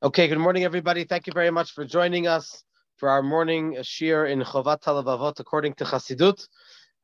Okay, good morning, everybody. Thank you very much for joining us for our morning shir in Chovot HaLevavot according to Chassidut.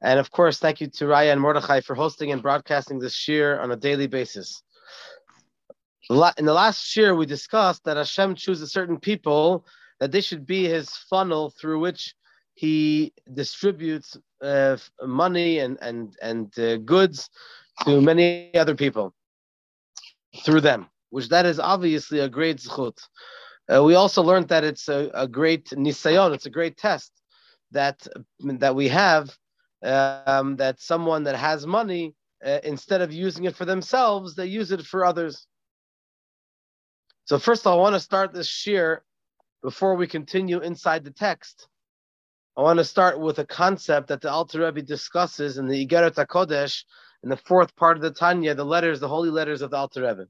And of course, thank you to Raya and Mordechai for hosting and broadcasting this shir on a daily basis. In the last shir, we discussed that Hashem chooses certain people that they should be his funnel through which he distributes money and goods to many other people through them, which that is obviously a great zchut. We also learned that it's a great nisayon, it's a great test that we have, that someone that has money, instead of using it for themselves, they use it for others. So first I want to start this shir, before we continue inside the text, I want to start with a concept that the Alter Rebbe discusses in the Igeret HaKodesh, in the fourth part of the Tanya, the holy letters of the Alter Rebbe.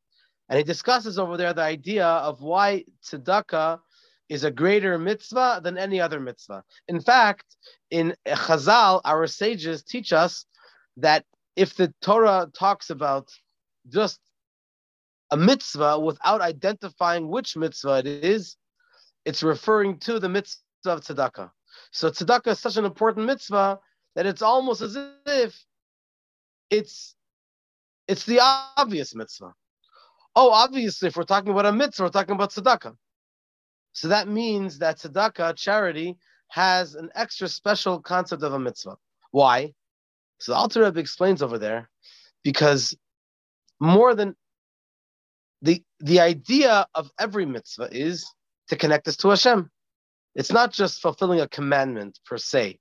And he discusses over there the idea of why tzedakah is a greater mitzvah than any other mitzvah. In fact, in Chazal, our sages teach us that if the Torah talks about just a mitzvah without identifying which mitzvah it is, it's referring to the mitzvah of tzedakah. So tzedakah is such an important mitzvah that it's almost as if it's the obvious mitzvah. Oh, obviously, if we're talking about a mitzvah, we're talking about tzedakah. So that means that tzedakah, charity, has an extra special concept of a mitzvah. Why? So the Alter Rebbe explains over there, because more than the idea of every mitzvah is to connect us to Hashem. It's not just fulfilling a commandment per se,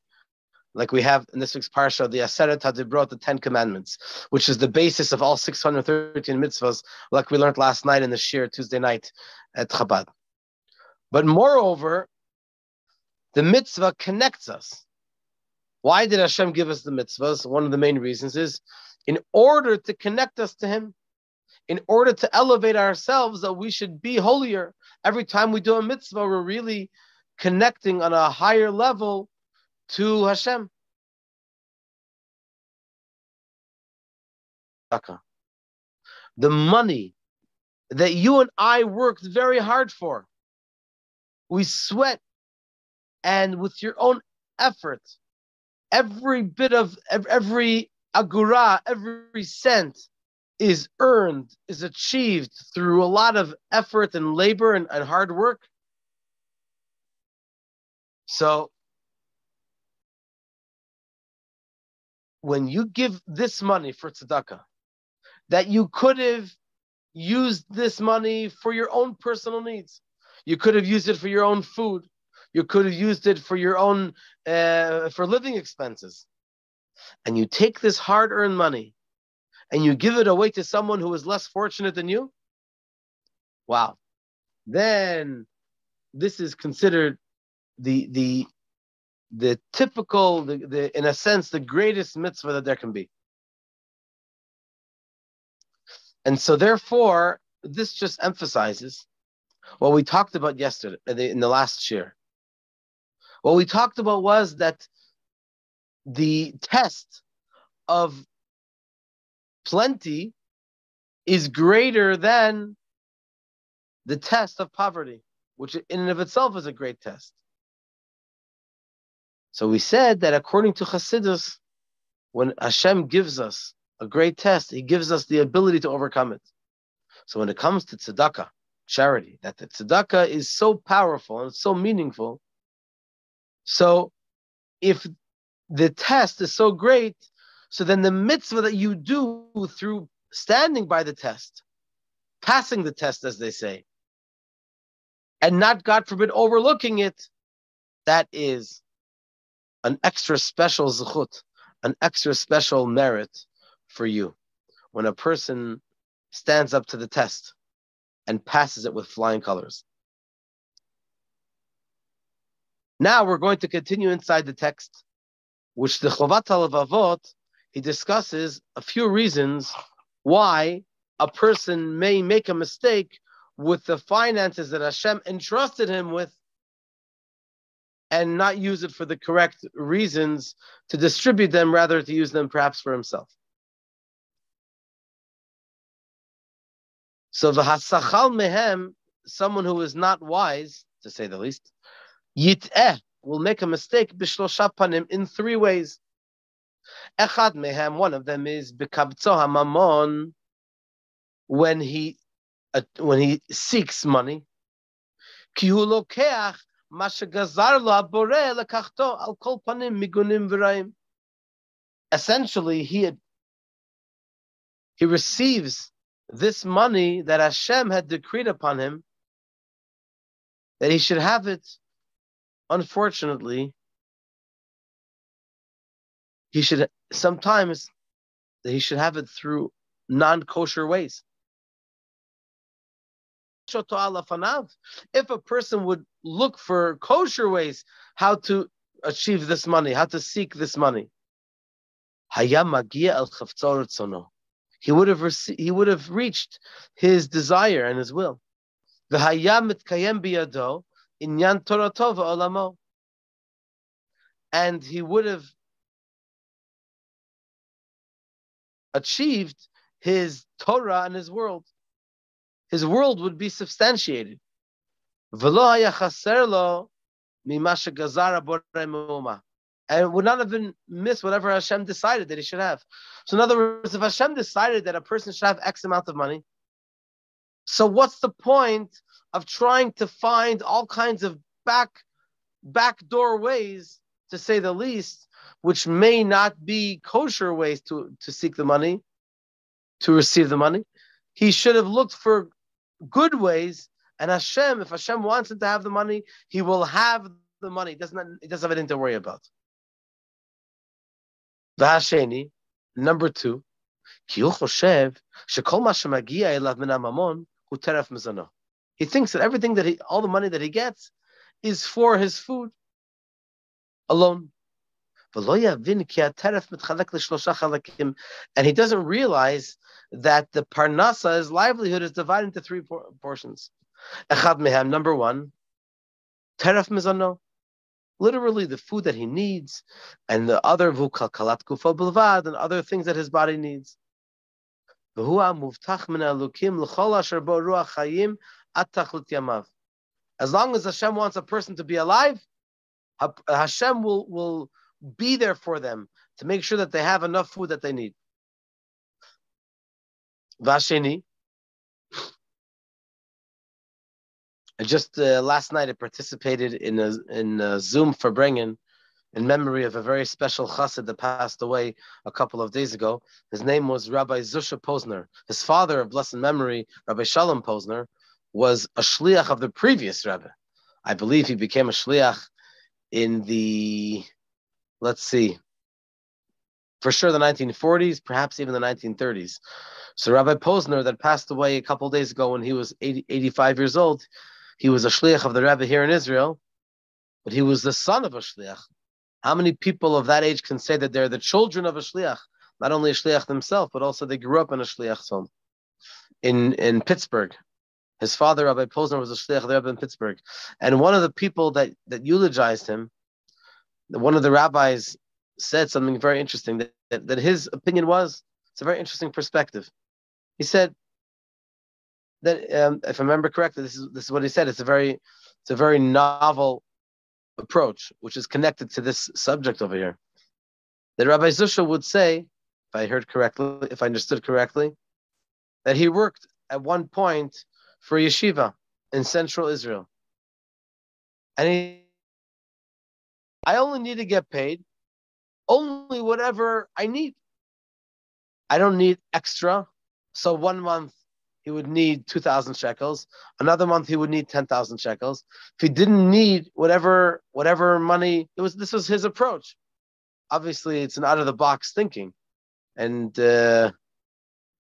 like we have in this week's parsha, the Aseret HaDibrot, the 10 Commandments, which is the basis of all 613 mitzvahs, like we learned last night in the shir Tuesday night at Chabad. But moreover, the mitzvah connects us. Why did Hashem give us the mitzvahs? One of the main reasons is in order to connect us to Him, in order to elevate ourselves, that we should be holier. Every time we do a mitzvah, we're really connecting on a higher level to Hashem. The money that you and I worked very hard for, we sweat, and with your own effort, every bit of every agura, every cent is earned, is achieved through a lot of effort and labor and hard work. So when you give this money for tzedakah, that you could have used this money for your own personal needs. You could have used it for your own food. You could have used it for your own, for living expenses. And you take this hard-earned money and you give it away to someone who is less fortunate than you. Wow. Then this is considered the typical, in a sense, the greatest mitzvah that there can be. And so therefore, this just emphasizes what we talked about yesterday, in the last shir. What we talked about was that the test of plenty is greater than the test of poverty, which in and of itself is a great test. So we said that according to Chassidus, when Hashem gives us a great test, He gives us the ability to overcome it. So when it comes to tzedakah, charity, that the tzedakah is so powerful and so meaningful, so if the test is so great, so then the mitzvah that you do through standing by the test, passing the test, as they say, and not, God forbid, overlooking it, that is an extra special zechut, an extra special merit for you. When a person stands up to the test and passes it with flying colors. Now we're going to continue inside the text, which the Chovot HaLevavot, he discusses a few reasons why a person may make a mistake with the finances that Hashem entrusted him with and not use it for the correct reasons to distribute them, rather to use them perhaps for himself. So v'hasachal mehem, someone who is not wise, to say the least, yit'eh, will make a mistake b'shlosha panim in three ways. Echad mehem, one of them is b'kabtzo hamamon, when he seeks money. Ki hu lokeach ma shegazar lo haboreh lekachto al kol panim migunim v'raim. Essentially, he receives this money that Hashem had decreed upon him, that he should have it. Unfortunately, he should have it through non-kosher ways. If a person would look for kosher ways how to achieve this money, how to seek this money, he would have reached his desire and his will. And he would have achieved his Torah and his world. His world would be substantiated. And would not have been missed whatever Hashem decided that he should have. So in other words, if Hashem decided that a person should have X amount of money, so what's the point of trying to find all kinds of backdoor ways, to say the least, which may not be kosher ways to seek the money, to receive the money? He should have looked for good ways, and Hashem, if Hashem wants him to have the money, he will have the money. He doesn't have anything to worry about. V'hasheni, number two, he thinks that everything all the money that he gets is for his food alone. And he doesn't realize that the parnasa, his livelihood, is divided into three portions. Number one, teref mizano, literally the food that he needs, and the other and other things that his body needs. As long as Hashem wants a person to be alive, Hashem will be there for them to make sure that they have enough food that they need. Vasheni. Just last night, I participated in a Zoom for Brengen in memory of a very special chassid that passed away a couple of days ago. His name was Rabbi Zusha Posner. His father of blessed memory, Rabbi Shalom Posner, was a shliach of the previous Rebbe. I believe he became a shliach in the, for sure the 1940s, perhaps even the 1930s. So Rabbi Posner, that passed away a couple of days ago when he was 85 years old, he was a shliach of the Rebbe here in Israel, but he was the son of a shliach. How many people of that age can say that they're the children of a shliach? Not only a shliach themselves, but also they grew up in a shliach's home in Pittsburgh. His father, Rabbi Posner, was a shliach of the Rebbe in Pittsburgh. And one of the people that eulogized him, one of the rabbis, said something very interesting, that his opinion was, it's a very interesting perspective. He said that, if I remember correctly, this is what he said. It's a very novel approach, which is connected to this subject over here. That Rabbi Zusha would say, if I understood correctly, that he worked at one point for a yeshiva in central Israel. And I only need to get paid only whatever I need. I don't need extra. So 1 month he would need 2,000 shekels. Another month he would need 10,000 shekels. If he didn't need whatever money, this was his approach. Obviously, it's an out of the box thinking, and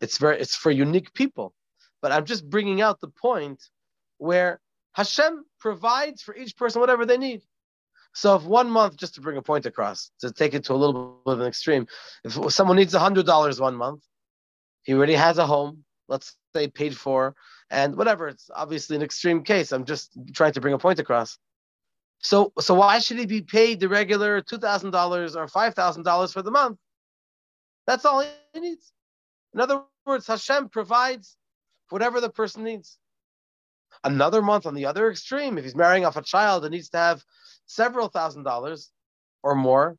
it's for unique people. But I'm just bringing out the point where Hashem provides for each person whatever they need. So if 1 month, just to bring a point across, to take it to a little bit of an extreme, if someone needs $100 1 month, he already has a home, let's say paid for, and whatever, it's obviously an extreme case. I'm just trying to bring a point across. So why should he be paid the regular $2,000 or $5,000 for the month? That's all he needs. In other words, Hashem provides whatever the person needs. Another month on the other extreme, if he's marrying off a child and needs to have several $1,000s or more,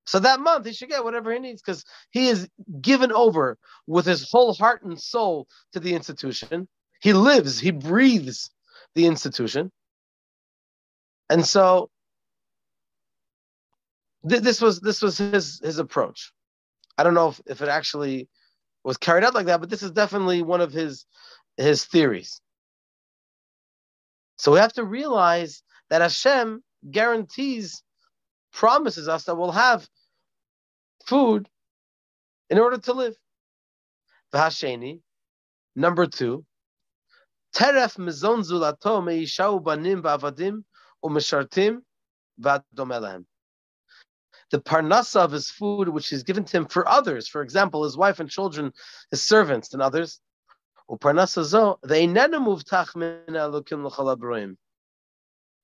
so that month he should get whatever he needs because he is given over with his whole heart and soul to the institution. He lives, he breathes the institution. And so this was his approach. I don't know if it actually was carried out like that, but this is definitely one of his theories. So we have to realize that Hashem promises us that we'll have food in order to live. V'hasheni, number 2, teref mizon zulato meisha ubanim v'avadim u'mishartim v'adom elehem. The parnasa of his food, which is given to him for others, for example, his wife and children, his servants and others.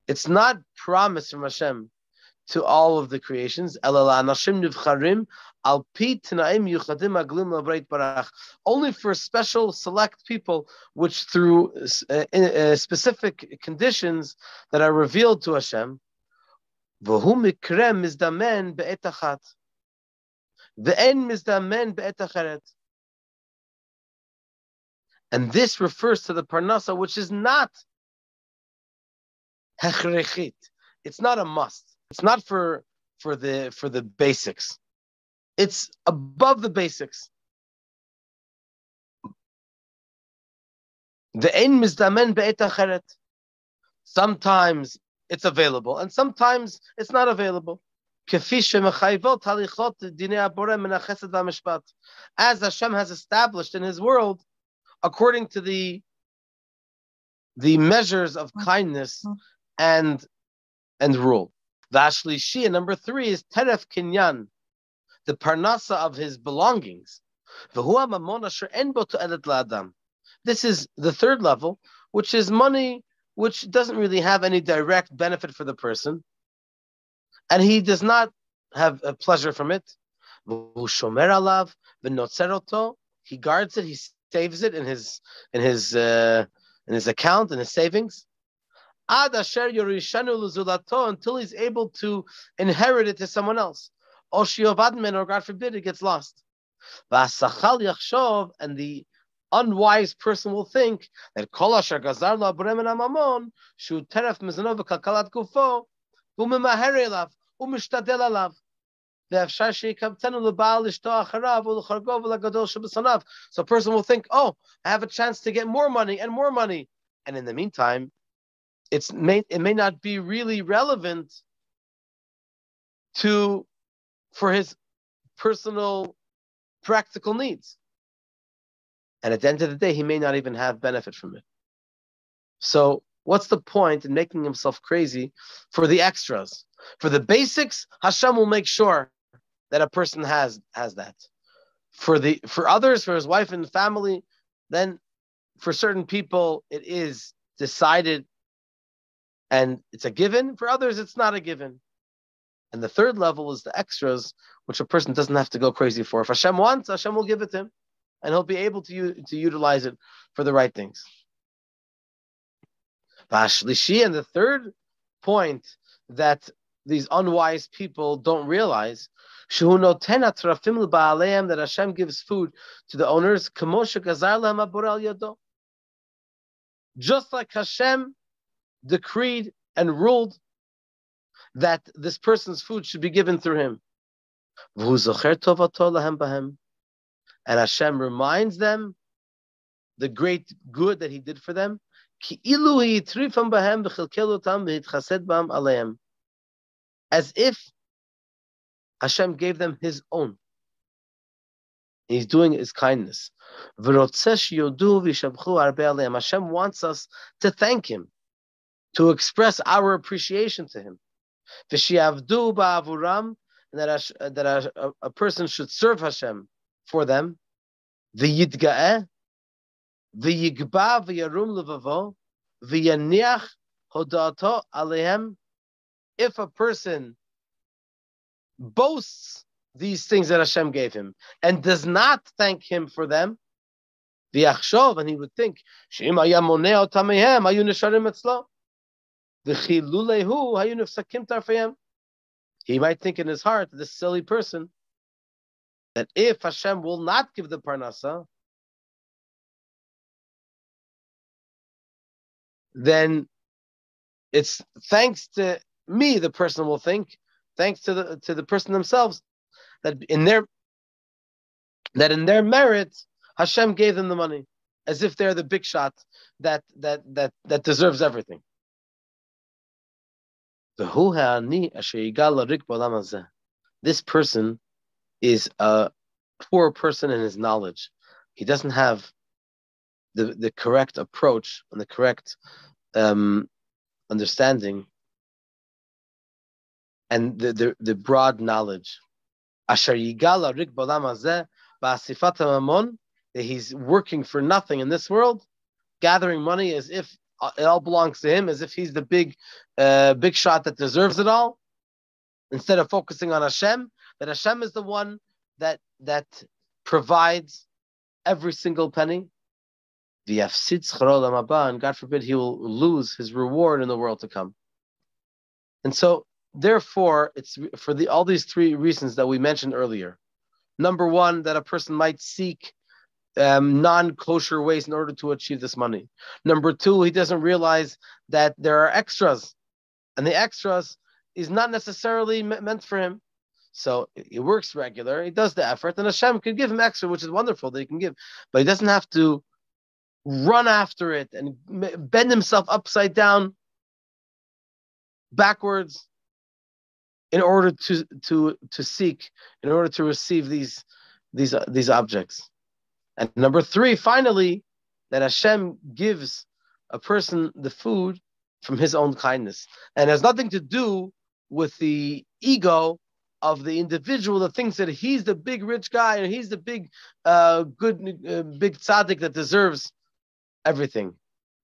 It's not promised from Hashem to all of the creations. Only for special select people, which through specific conditions that are revealed to Hashem. And this refers to the parnasa, which is not hechrechit. It's not a must. It's not for the basics. It's above the basics. The ein mizdamen be'et acheret. Sometimes it's available, and sometimes it's not available. As Hashem has established in His world, according to the measures of kindness and rule. The Ashlishi, number 3, is teref kinyan, the parnasa of his belongings. This is the third level, which is money which doesn't really have any direct benefit for the person, and he does not have a pleasure from it. He guards it, he saves it in his account, in his savings, until he's able to inherit it to someone else. Or God forbid, it gets lost. And the unwise person will think that so a person will think, oh, I have a chance to get more money and more money. And in the meantime, it may not be really relevant for his personal practical needs. And at the end of the day, he may not even have benefit from it. So what's the point in making himself crazy for the extras? For the basics, Hashem will make sure that a person has that. For others, for his wife and family, then for certain people it is decided and it's a given. For others, it's not a given. And the third level is the extras, which a person doesn't have to go crazy for. If Hashem wants, Hashem will give it to him, and he'll be able to utilize it for the right things. And the third point that these unwise people don't realize, that Hashem gives food to the owners, just like Hashem decreed and ruled that this person's food should be given through him. And Hashem reminds them the great good that he did for them, as if Hashem gave them his own. He's doing his kindness. Hashem wants us to thank him, to express our appreciation to him. And that a person should serve Hashem for them. If a person boasts these things that Hashem gave him and does not thank him for them, V'yachshov, and he would think, She'im haya moneh otam mehem, hayu nesharim etzlo. V'chi lulehu, hayu nefsakim tarfehem. He might think in his heart, this silly person, that if Hashem will not give the parnasa, then it's thanks to me, the person will think, thanks to the person themselves, that in their merit, Hashem gave them the money, as if they're the big shot that deserves everything. This person is a poor person in his knowledge. He doesn't have the correct approach and the correct understanding and the broad knowledge. That he's working for nothing in this world, gathering money as if it all belongs to him, as if he's the big shot that deserves it all, instead of focusing on Hashem, that Hashem is the one that provides every single penny. And God forbid he will lose his reward in the world to come. And so, therefore, it's for all these three reasons that we mentioned earlier. Number one, that a person might seek non-kosher ways in order to achieve this money. Number two, he doesn't realize that there are extras, and the extras is not necessarily meant for him. So he works regular, he does the effort, and Hashem could give him extra, which is wonderful that he can give, but he doesn't have to run after it and bend himself upside down, backwards, in order to seek, in order to receive these objects. And number three, finally, that Hashem gives a person the food from his own kindness, and has nothing to do with the ego of the individual that thinks that he's the big rich guy and he's the big big tzaddik that deserves everything.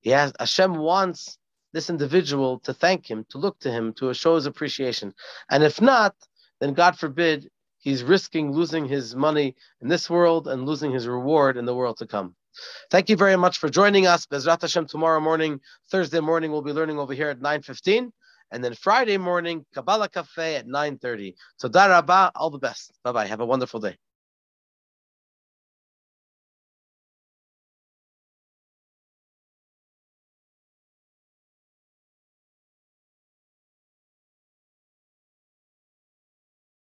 Hashem wants this individual to thank him, to look to him, to show his appreciation. And if not, then God forbid, he's risking losing his money in this world and losing his reward in the world to come. Thank you very much for joining us. Bezrat Hashem, tomorrow morning, Thursday morning, we'll be learning over here at 9:15. And then Friday morning, Kabbalah Cafe at 9:30. So, Toda Rabba, all the best. Bye-bye. Have a wonderful day.